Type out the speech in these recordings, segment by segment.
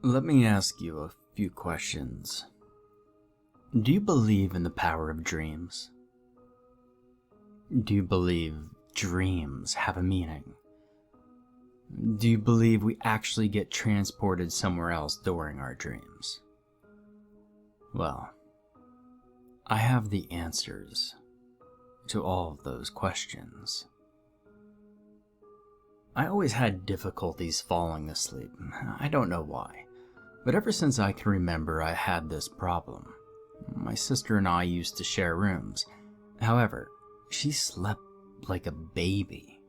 Let me ask you a few questions. Do you believe in the power of dreams? Do you believe dreams have a meaning? Do you believe we actually get transported somewhere else during our dreams? Well, I have the answers to all of those questions. I always had difficulties falling asleep. I don't know why, but ever since I can remember, I had this problem. My sister and I used to share rooms. However, she slept like a baby.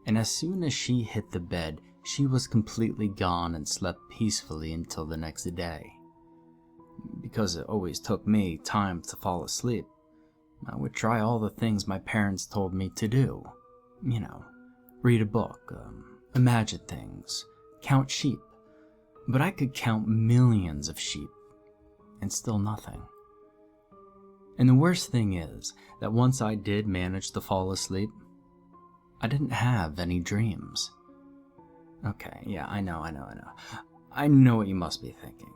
And as soon as she hit the bed, she was completely gone and slept peacefully until the next day. Because it always took me time to fall asleep, I would try all the things my parents told me to do. You know, read a book, imagine things, count sheep. But I could count millions of sheep, and still nothing. And the worst thing is that once I did manage to fall asleep, I didn't have any dreams. Okay, yeah, I know. I know what you must be thinking.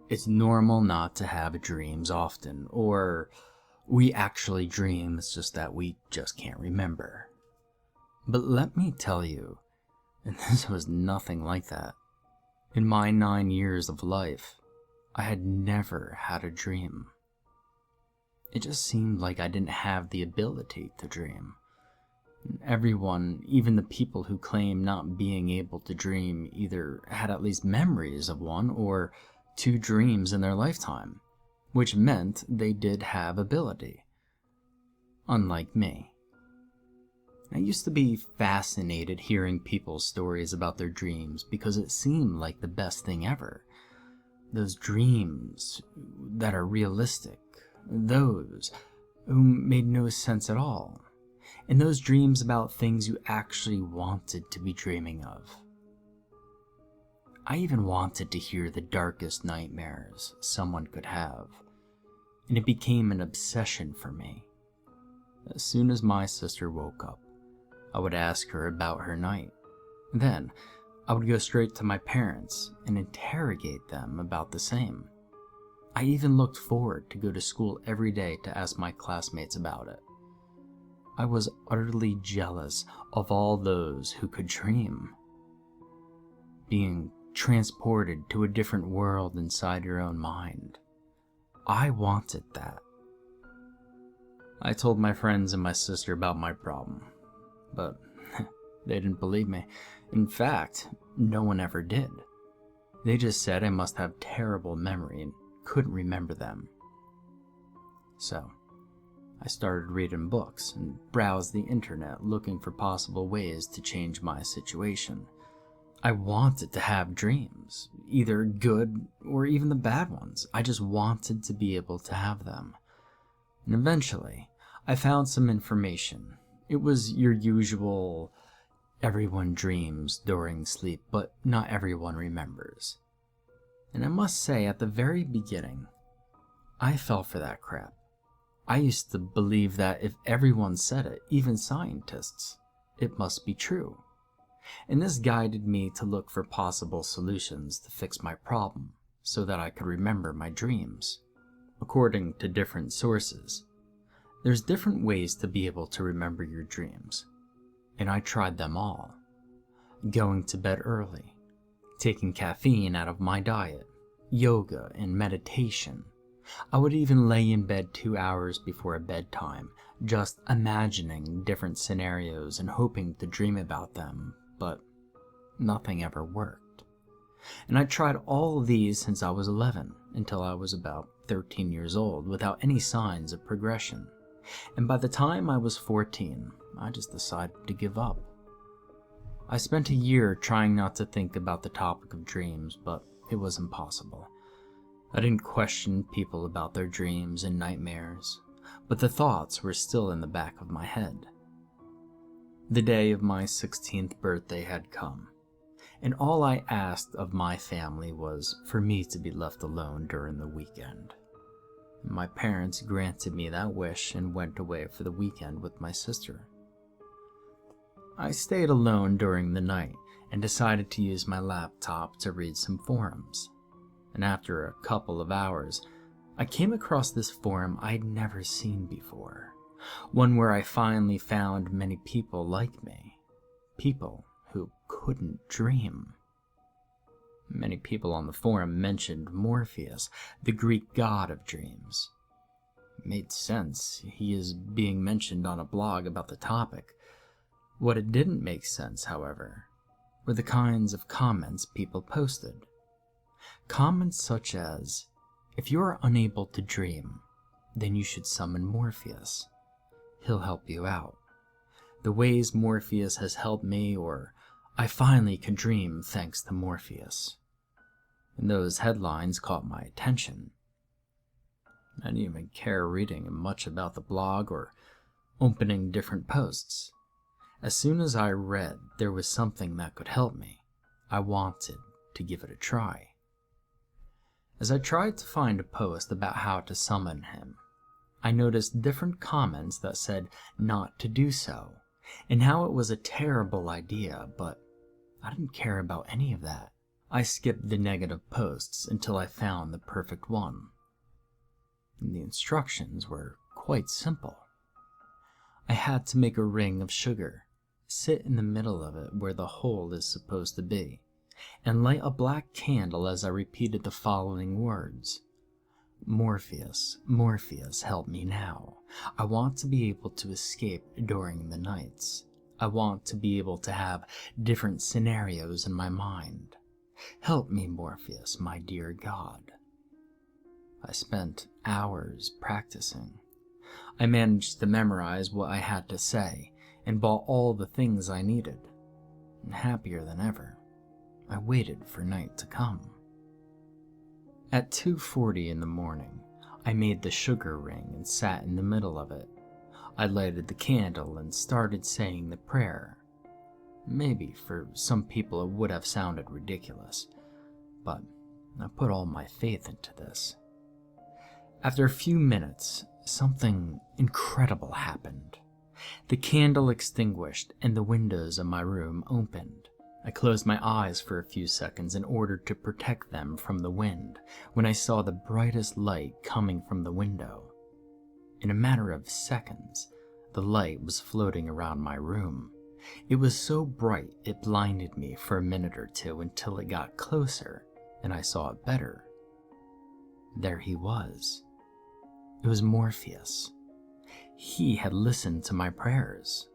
It's normal not to have dreams often, or we actually dream, it's just that we just can't remember. But let me tell you, this was nothing like that. In my 9 years of life, I had never had a dream. It just seemed like I didn't have the ability to dream. Everyone, even the people who claim not being able to dream, either had at least memories of one or two dreams in their lifetime, which meant they did have ability. Unlike me. I used to be fascinated hearing people's stories about their dreams because it seemed like the best thing ever. Those dreams that are realistic, those who made no sense at all, and those dreams about things you actually wanted to be dreaming of. I even wanted to hear the darkest nightmares someone could have, and it became an obsession for me. As soon as my sister woke up, I would ask her about her night. Then, I would go straight to my parents and interrogate them about the same. I even looked forward to go to school every day to ask my classmates about it. I was utterly jealous of all those who could dream. Being transported to a different world inside your own mind. I wanted that. I told my friends and my sister about my problem, but they didn't believe me. In fact, no one ever did. They just said I must have terrible memory and couldn't remember them. So, I started reading books and browsed the internet looking for possible ways to change my situation. I wanted to have dreams, either good or even the bad ones. I just wanted to be able to have them. And eventually, I found some information. It was your usual, everyone dreams during sleep, but not everyone remembers. And I must say, at the very beginning, I fell for that crap. I used to believe that if everyone said it, even scientists, it must be true. And this guided me to look for possible solutions to fix my problem so that I could remember my dreams. According to different sources, there's different ways to be able to remember your dreams, and I tried them all. Going to bed early, taking caffeine out of my diet, yoga and meditation. I would even lay in bed 2 hours before bedtime, just imagining different scenarios and hoping to dream about them, but nothing ever worked. And I tried all of these since I was 11, until I was about 13 years old, without any signs of progression. And by the time I was 14, I just decided to give up. I spent a year trying not to think about the topic of dreams, but it was impossible. I didn't question people about their dreams and nightmares, but the thoughts were still in the back of my head. The day of my 16th birthday had come, and all I asked of my family was for me to be left alone during the weekend. My parents granted me that wish and went away for the weekend with my sister. I stayed alone during the night and decided to use my laptop to read some forums. And after a couple of hours, I came across this forum I'd never seen before. One where I finally found many people like me. People who couldn't dream. Many people on the forum mentioned Morpheus, the Greek god of dreams. It made sense. He is being mentioned on a blog about the topic. What it didn't make sense, however, were the kinds of comments people posted. Comments such as, if you are unable to dream, then you should summon Morpheus. He'll help you out. The ways Morpheus has helped me, or I finally can dream thanks to Morpheus. And those headlines caught my attention. I didn't even care reading much about the blog or opening different posts. As soon as I read there was something that could help me, I wanted to give it a try. As I tried to find a post about how to summon him, I noticed different comments that said not to do so, and how it was a terrible idea, but I didn't care about any of that. I skipped the negative posts until I found the perfect one. And the instructions were quite simple. I had to make a ring of sugar, sit in the middle of it where the hole is supposed to be, and light a black candle as I repeated the following words. Morpheus, Morpheus, help me now. I want to be able to escape during the nights. I want to be able to have different scenarios in my mind. Help me, Morpheus, my dear God. I spent hours practicing. I managed to memorize what I had to say and bought all the things I needed. And happier than ever, I waited for night to come. At 2:40 in the morning, I made the sugar ring and sat in the middle of it. I lighted the candle and started saying the prayer. Maybe for some people it would have sounded ridiculous, but I put all my faith into this. After a few minutes, something incredible happened. The candle extinguished and the windows of my room opened. I closed my eyes for a few seconds in order to protect them from the wind when I saw the brightest light coming from the window. In a matter of seconds, the light was floating around my room. It was so bright it blinded me for a minute or two until it got closer and I saw it better. There he was. It was Morpheus. He had listened to my prayers.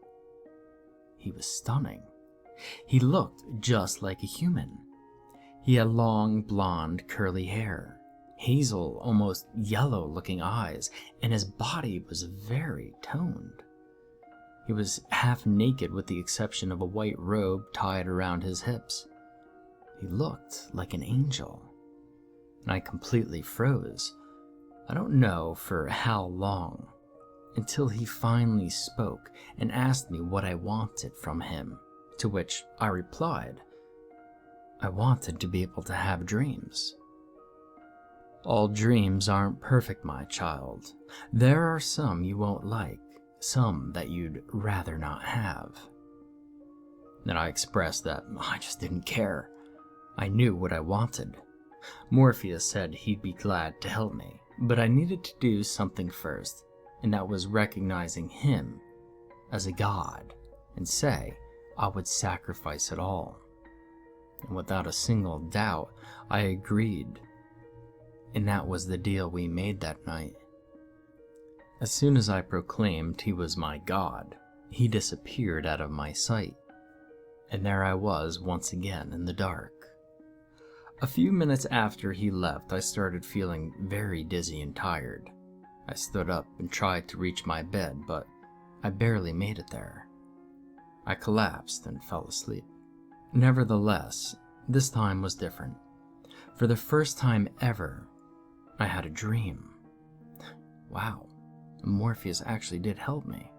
He was stunning. He looked just like a human. He had long, blonde, curly hair, hazel, almost yellow-looking eyes, and his body was very toned. He was half naked with the exception of a white robe tied around his hips. He looked like an angel, and I completely froze. I don't know for how long, until he finally spoke and asked me what I wanted from him, to which I replied, I wanted to be able to have dreams. All dreams aren't perfect, my child. There are some you won't like, some that you'd rather not have. Then I expressed that I just didn't care. I knew what I wanted. Morpheus said he'd be glad to help me, but I needed to do something first, and that was recognizing him as a god and say I would sacrifice it all. And without a single doubt, I agreed. And that was the deal we made that night. As soon as I proclaimed he was my god, he disappeared out of my sight. And there I was once again in the dark. A few minutes after he left, I started feeling very dizzy and tired. I stood up and tried to reach my bed, but I barely made it there. I collapsed and fell asleep. Nevertheless, this time was different. For the first time ever, I had a dream. Wow, Morpheus actually did help me.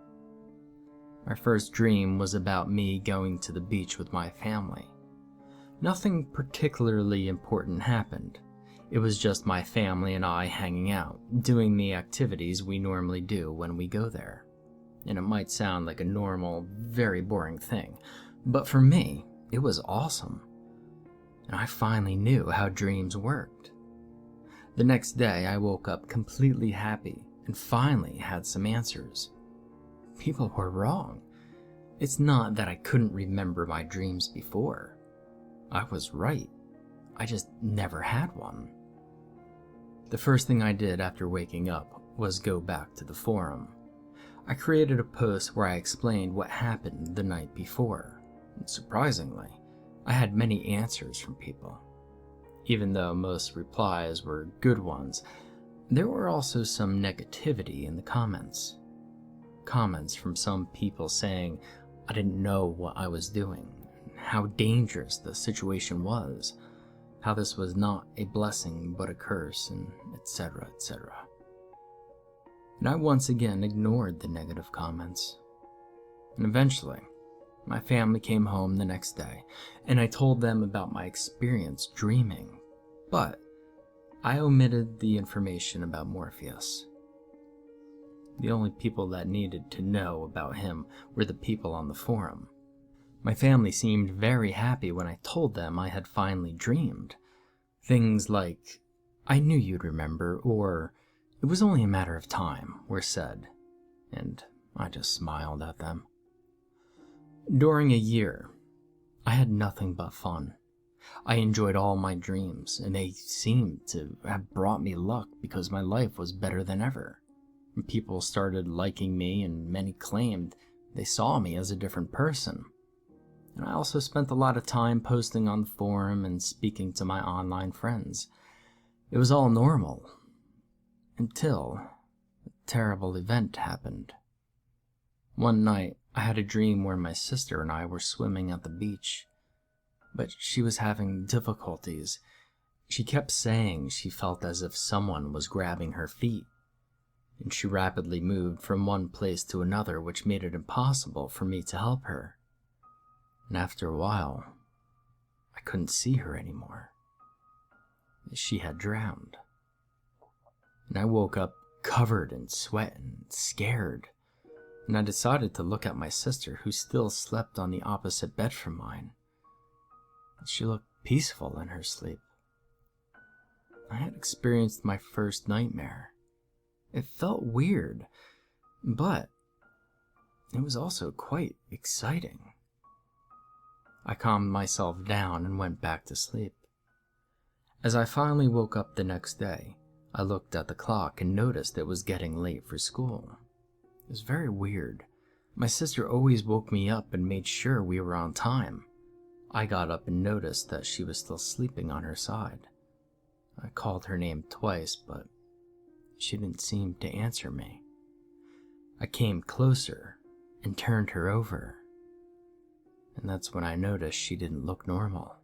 My first dream was about me going to the beach with my family. Nothing particularly important happened. It was just my family and I hanging out, doing the activities we normally do when we go there. And it might sound like a normal, very boring thing, but for me, It was awesome, and I finally knew how dreams worked. The next day, I woke up completely happy and finally had some answers. People were wrong. It's not that I couldn't remember my dreams before. I was right. I just never had one. The first thing I did after waking up was go back to the forum. I created a post where I explained what happened the night before. And surprisingly, I had many answers from people. Even though most replies were good ones, there were also some negativity in the comments. Comments from some people saying I didn't know what I was doing, how dangerous the situation was, how this was not a blessing but a curse, and etc., etc. And I once again ignored the negative comments. And eventually, my family came home the next day, and I told them about my experience dreaming, but I omitted the information about Morpheus. The only people that needed to know about him were the people on the forum. My family seemed very happy when I told them I had finally dreamed. Things like, "I knew you'd remember," or "It was only a matter of time," were said, and I just smiled at them. During a year, I had nothing but fun. I enjoyed all my dreams, and they seemed to have brought me luck because my life was better than ever. People started liking me, and many claimed they saw me as a different person. And I also spent a lot of time posting on the forum and speaking to my online friends. It was all normal, until a terrible event happened. One night, I had a dream where my sister and I were swimming at the beach, but she was having difficulties. She kept saying she felt as if someone was grabbing her feet, and she rapidly moved from one place to another, which made it impossible for me to help her. And after a while, I couldn't see her anymore. She had drowned. And I woke up covered in sweat and scared, and I decided to look at my sister, who still slept on the opposite bed from mine. She looked peaceful in her sleep. I had experienced my first nightmare. It felt weird, but it was also quite exciting. I calmed myself down and went back to sleep. As I finally woke up the next day, I looked at the clock and noticed it was getting late for school. It was very weird. My sister always woke me up and made sure we were on time. I got up and noticed that she was still sleeping on her side. I called her name twice, but she didn't seem to answer me. I came closer and turned her over, and that's when I noticed she didn't look normal.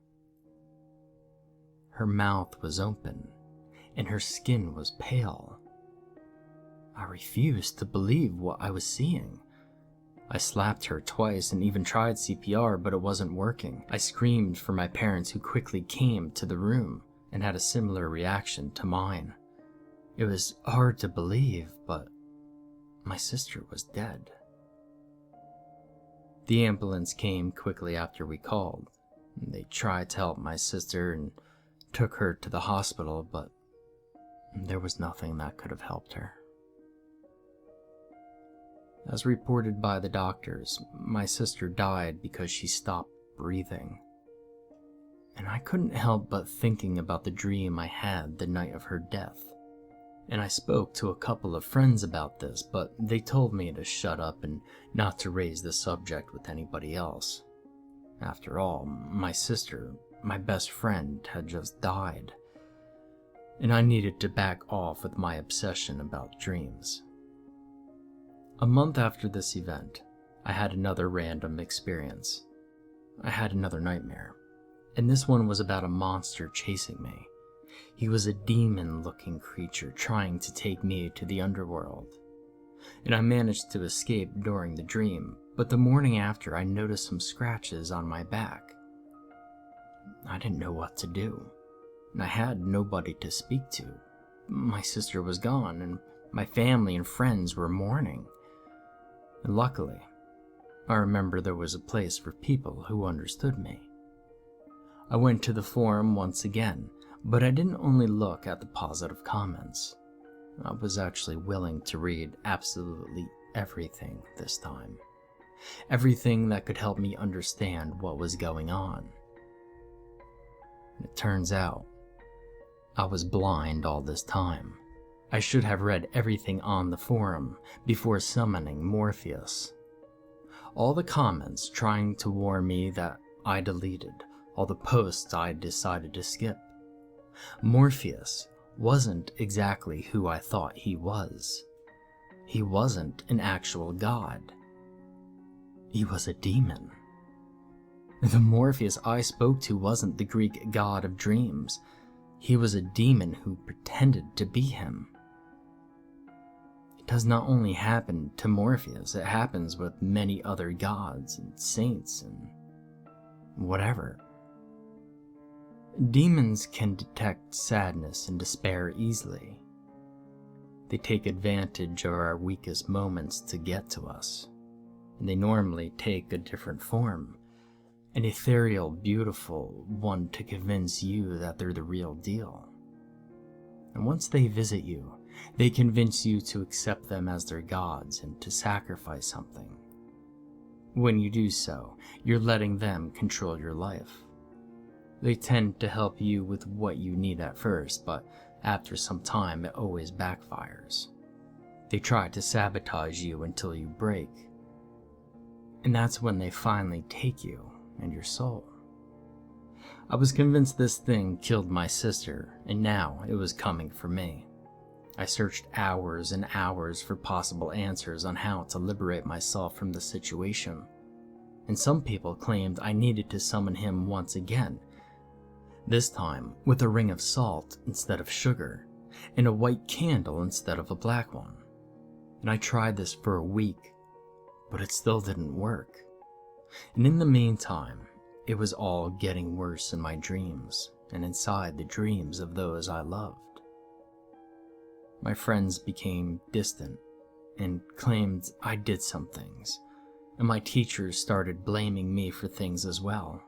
Her mouth was open, and her skin was pale. I refused to believe what I was seeing. I slapped her twice and even tried CPR, but it wasn't working. I screamed for my parents, who quickly came to the room and had a similar reaction to mine. It was hard to believe, but my sister was dead. The ambulance came quickly after we called. They tried to help my sister and took her to the hospital, but there was nothing that could have helped her. As reported by the doctors, my sister died because she stopped breathing. And I couldn't help but thinking about the dream I had the night of her death. And I spoke to a couple of friends about this, but they told me to shut up and not to raise the subject with anybody else. After all, my sister, my best friend, had just died, and I needed to back off with my obsession about dreams. A month after this event, I had another random experience. I had another nightmare, and this one was about a monster chasing me. He was a demon-looking creature trying to take me to the underworld, and I managed to escape during the dream, but the morning after I noticed some scratches on my back. I didn't know what to do, and I had nobody to speak to. My sister was gone, and my family and friends were mourning. And luckily, I remember there was a place for people who understood me. I went to the forum once again, but I didn't only look at the positive comments. I was actually willing to read absolutely everything this time. Everything that could help me understand what was going on. It turns out, I was blind all this time. I should have read everything on the forum before summoning Morpheus. All the comments trying to warn me that I deleted, all the posts I decided to skip. Morpheus wasn't exactly who I thought he was. He wasn't an actual god. He was a demon. The Morpheus I spoke to wasn't the Greek god of dreams. He was a demon who pretended to be him. It does not only happen to Morpheus, it happens with many other gods and saints and whatever. Demons can detect sadness and despair easily. They take advantage of our weakest moments to get to us, and they normally take a different form, an ethereal, beautiful one to convince you that they're the real deal. And once they visit you, they convince you to accept them as their gods and to sacrifice something. When you do so, you're letting them control your life. They tend to help you with what you need at first, but after some time it always backfires. They try to sabotage you until you break. And that's when they finally take you and your soul. I was convinced this thing killed my sister, and now it was coming for me. I searched hours and hours for possible answers on how to liberate myself from the situation. And some people claimed I needed to summon him once again, this time with a ring of salt instead of sugar, and a white candle instead of a black one. And I tried this for a week, but it still didn't work. And in the meantime, it was all getting worse in my dreams, and inside the dreams of those I loved. My friends became distant, and claimed I did some things, and my teachers started blaming me for things as well.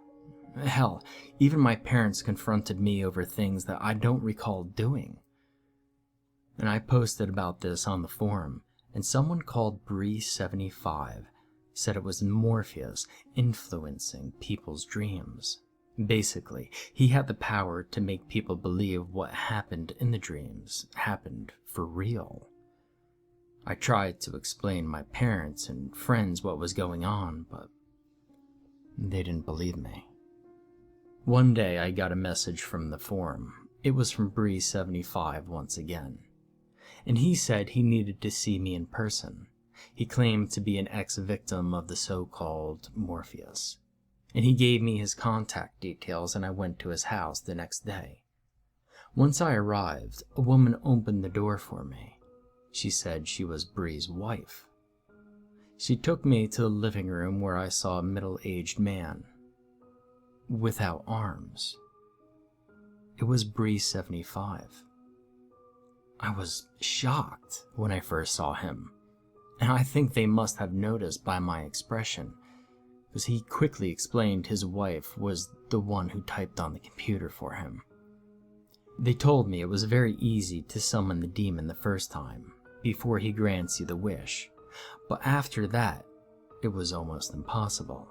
Hell, even my parents confronted me over things that I don't recall doing. And I posted about this on the forum, and someone called Bree75 said it was Morpheus influencing people's dreams. Basically, he had the power to make people believe what happened in the dreams happened for real. I tried to explain my parents and friends what was going on, but they didn't believe me. One day I got a message from the forum. It was from Bree75 once again. And he said he needed to see me in person. He claimed to be an ex-victim of the so-called Morpheus. And he gave me his contact details, and I went to his house the next day. Once I arrived, a woman opened the door for me. She said she was Bree's wife. She took me to the living room where I saw a middle-aged man without arms. It was Bree75. I was shocked when I first saw him, and I think they must have noticed by my expression, because he quickly explained his wife was the one who typed on the computer for him. They told me it was very easy to summon the demon the first time, before he grants you the wish, but after that, it was almost impossible.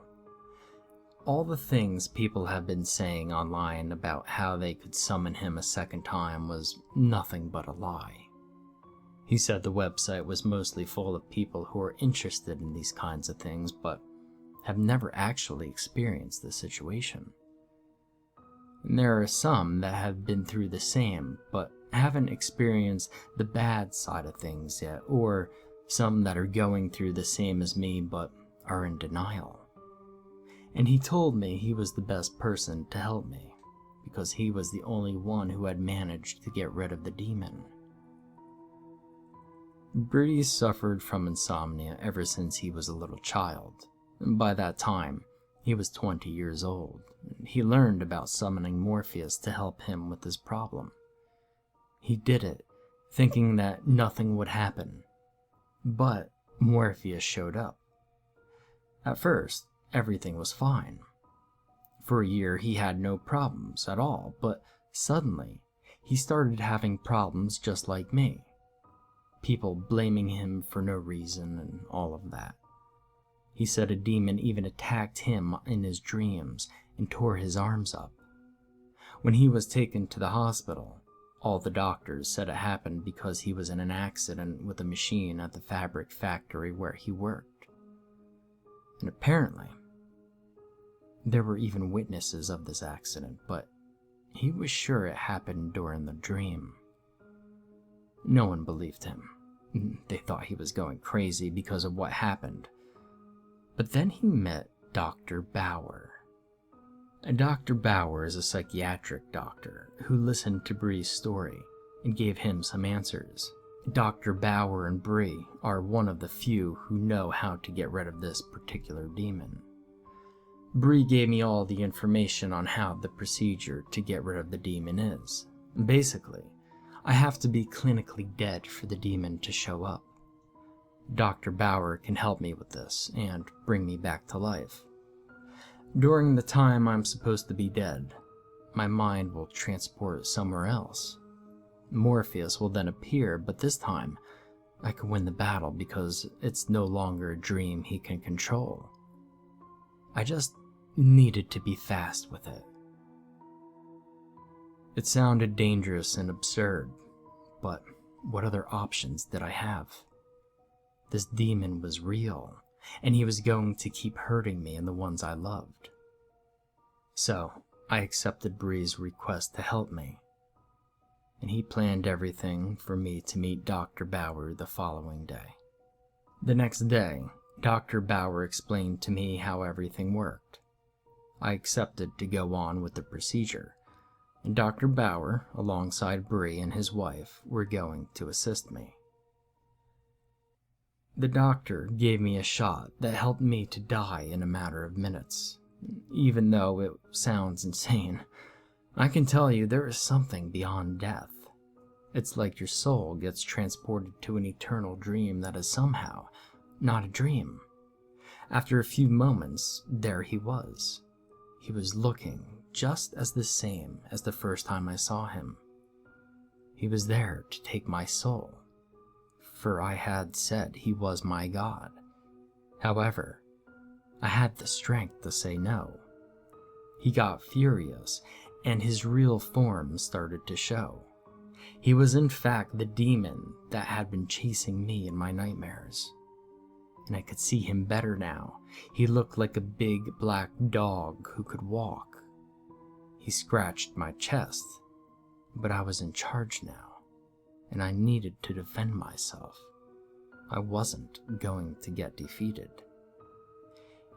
All the things people have been saying online about how they could summon him a second time was nothing but a lie. He said the website was mostly full of people who are interested in these kinds of things, but have never actually experienced the situation. And there are some that have been through the same, but haven't experienced the bad side of things yet, or some that are going through the same as me but are in denial. And he told me he was the best person to help me, because he was the only one who had managed to get rid of the demon. Bree suffered from insomnia ever since he was a little child. By that time, he was 20 years old. He learned about summoning Morpheus to help him with his problem. He did it, thinking that nothing would happen. But Morpheus showed up. At first, everything was fine. For a year, he had no problems at all, but suddenly, he started having problems just like me. People blaming him for no reason and all of that. He said a demon even attacked him in his dreams and tore his arms up. When he was taken to the hospital, all the doctors said it happened because he was in an accident with a machine at the fabric factory where he worked. And apparently, there were even witnesses of this accident, but he was sure it happened during the dream. No one believed him. They thought he was going crazy because of what happened. But then he met Dr. Bauer. Dr. Bauer is a psychiatric doctor who listened to Bree's story and gave him some answers. Dr. Bauer and Bree are one of the few who know how to get rid of this particular demon. Bree gave me all the information on how the procedure to get rid of the demon is. Basically, I have to be clinically dead for the demon to show up. Dr. Bauer can help me with this and bring me back to life. During the time I'm supposed to be dead, my mind will transport somewhere else. Morpheus will then appear, but this time, I can win the battle because it's no longer a dream he can control. I just needed to be fast with it. It sounded dangerous and absurd, but what other options did I have? This demon was real, and he was going to keep hurting me and the ones I loved. So, I accepted Bree's request to help me, and he planned everything for me to meet Dr. Bauer the following day. The next day, Dr. Bauer explained to me how everything worked. I accepted to go on with the procedure, and Dr. Bauer, alongside Bree and his wife, were going to assist me. The doctor gave me a shot that helped me to die in a matter of minutes. Even though it sounds insane, I can tell you there is something beyond death. It's like your soul gets transported to an eternal dream that is somehow not a dream. After a few moments, there he was. He was looking just as the same as the first time I saw him. He was there to take my soul, for I had said he was my god. However, I had the strength to say no. He got furious, and his real form started to show. He was in fact the demon that had been chasing me in my nightmares. And I could see him better now. He looked like a big black dog who could walk. He scratched my chest, but I was in charge now, and I needed to defend myself. I wasn't going to get defeated.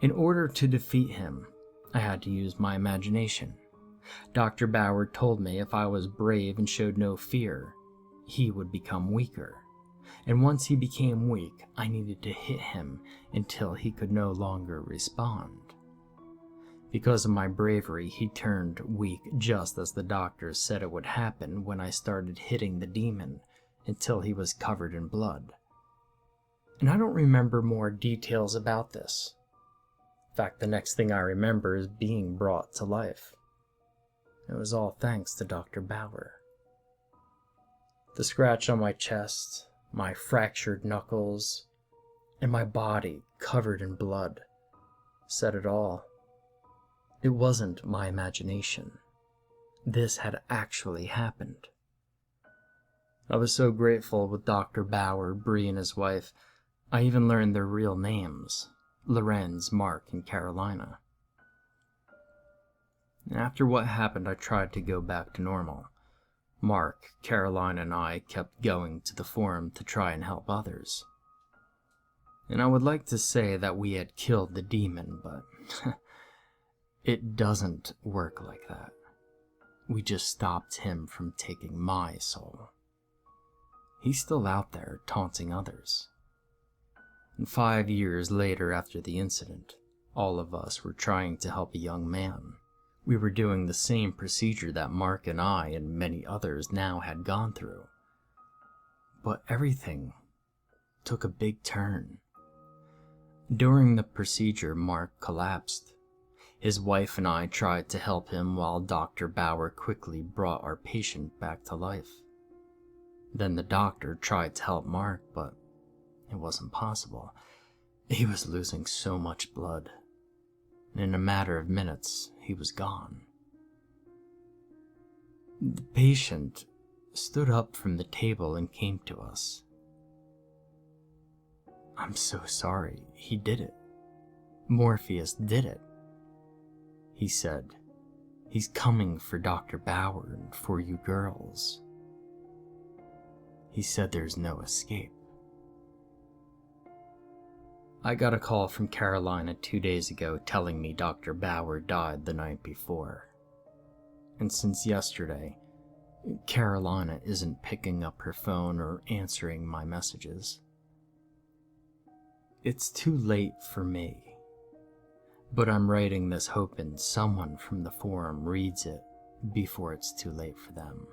In order to defeat him, I had to use my imagination. Dr. Bauer told me if I was brave and showed no fear, he would become weaker. And once he became weak, I needed to hit him until he could no longer respond. Because of my bravery, he turned weak just as the doctors said it would happen when I started hitting the demon until he was covered in blood. And I don't remember more details about this. In fact, the next thing I remember is being brought to life. It was all thanks to Dr. Bauer. The scratch on my chest, my fractured knuckles, and my body covered in blood said it all. It wasn't my imagination. This had actually happened. I was so grateful with Dr. Bauer, Bree, and his wife. I even learned their real names, Lorenz, Mark, and Carolina. After what happened, I tried to go back to normal. Mark, Carolina, and I kept going to the forum to try and help others. And I would like to say that we had killed the demon, but it doesn't work like that. We just stopped him from taking my soul. He's still out there taunting others. And 5 years later after the incident, all of us were trying to help a young man. We were doing the same procedure that Mark and I and many others now had gone through. But everything took a big turn. During the procedure, Mark collapsed. His wife and I tried to help him while Dr. Bauer quickly brought our patient back to life. Then the doctor tried to help Mark, but it wasn't possible. He was losing so much blood. In a matter of minutes, he was gone. The patient stood up from the table and came to us. "I'm so sorry. He did it. Morpheus did it," he said. "He's coming for Dr. Bauer and for you girls. He said there's no escape." I got a call from Carolina 2 days ago telling me Dr. Bauer died the night before. And since yesterday, Carolina isn't picking up her phone or answering my messages. It's too late for me, but I'm writing this hoping someone from the forum reads it before it's too late for them.